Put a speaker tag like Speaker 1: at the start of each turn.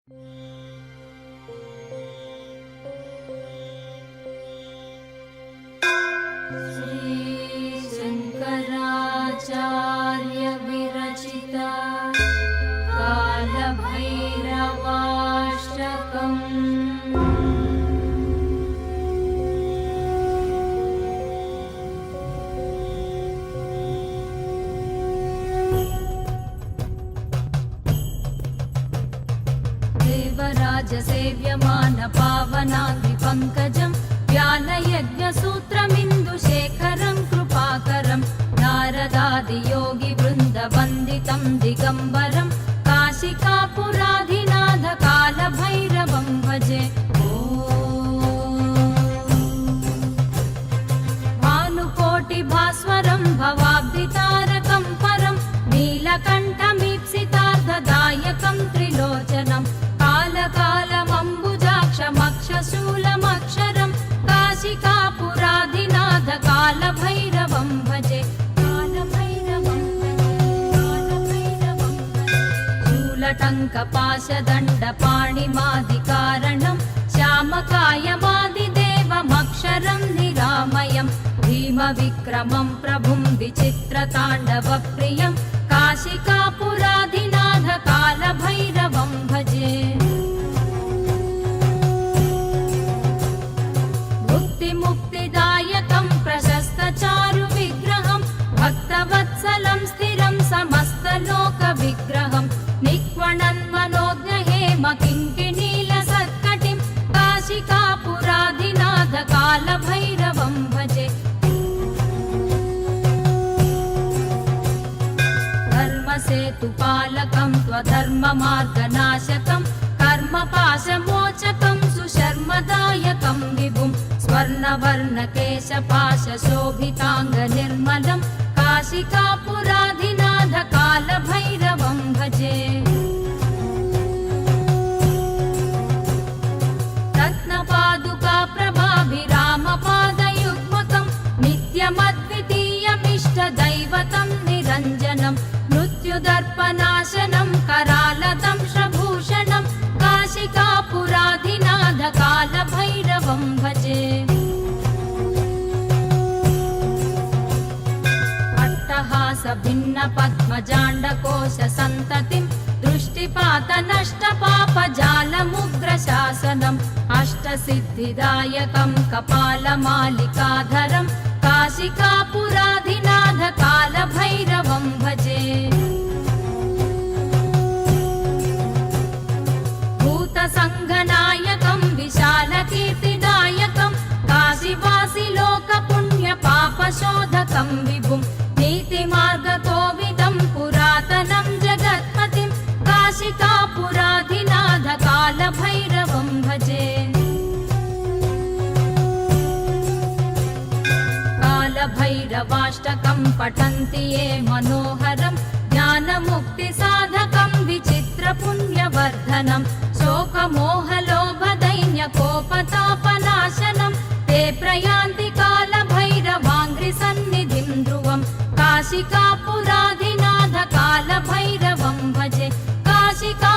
Speaker 1: शंकराचार्य विरचित कालभैरवाष्टकम्। देवराज सेव्यमान पावनाग्नि पंकजं व्यालयज्ञसूत्रमिन्दुशेखरं कृपाकरं नारदादि योगी वृन्द वन्दितं दिगम्बरं काशिकापुराधिनाथ कालभैरवं भजे। भानुकोटिभास्वरं भवाब्धितारकं परं नीलकण्ठमीप्सितार्थदायकं त्रिलोचनं कालकालमम्बुजाक्षमक्षशूलमक्षरं काशिकापुराधिनाथ कालभैरवं भजे। शूलटङ्कपाशदण्डपाणिमादिकारणं श्यामकायमादिदेवमक्षरं निरामयं भीमविक्रमं प्रभुं विचित्रताण्डवप्रियं काशिकापुराधिनाथ कालभैरवं भजे। मुक्तिदायकं प्रशस्तचारुविग्रहं भक्तवत्सलं स्थिरं समस्तलोकविग्रहं निक्वणन्मनोज्ञहेम किङ्किणीलसत्कटिं काशिकापुराधिनाथ कालभैरवं भजे। धर्मसेतुपालकं त्वधर्ममार्गनाशकं कर्मपाशमोचकं सुशर्मदायकं विभुं स्वर्णवर्णकेशपाशशोभिताङ्गनिर्मलं काशिकापुराधिनाथ कालभैरवं भजे। रत्नपादुकाप्रभाभिरामपादयुग्मकं नित्यमद्वितीयमिष्टदैवतं निरञ्जनं मृत्युदर्पनाशनं करालदं श्रभूषणं काशिकापुराधिनाथ कालभैरवं भजे। अट्टहासभिन्नपद्मजाण्डकोशसन्ततिं दृष्टिपातनष्टपापजालमुग्रशासनम् अष्टसिद्धिदायकं कपालमालिकाधरं काशिकापुराधिनाथ कालभैरवं भजे। भूतसङ्घनायकं विशालकीर्तिदायकं काशीवासिलोकपुण्यपापशोधकं विभुं नीतिमार्गकोविदं पुरातनं जगत्पतिं काशिकापुराधिनाथ कालभैरवं भजे। कालभैरवाष्टकं पठन्ति ये मनोहरं ज्ञानमुक्तिसाधकं विचित्रपुण्यवर्धनं शोकमोहलोभदैन्यकोपतापनाशनं ते प्रयान्ति कालभैरवाङ्घ्रिसन्निधिं ध्रुवं काशिकापुराधिनाथ कालभैरवं भजे। काशिका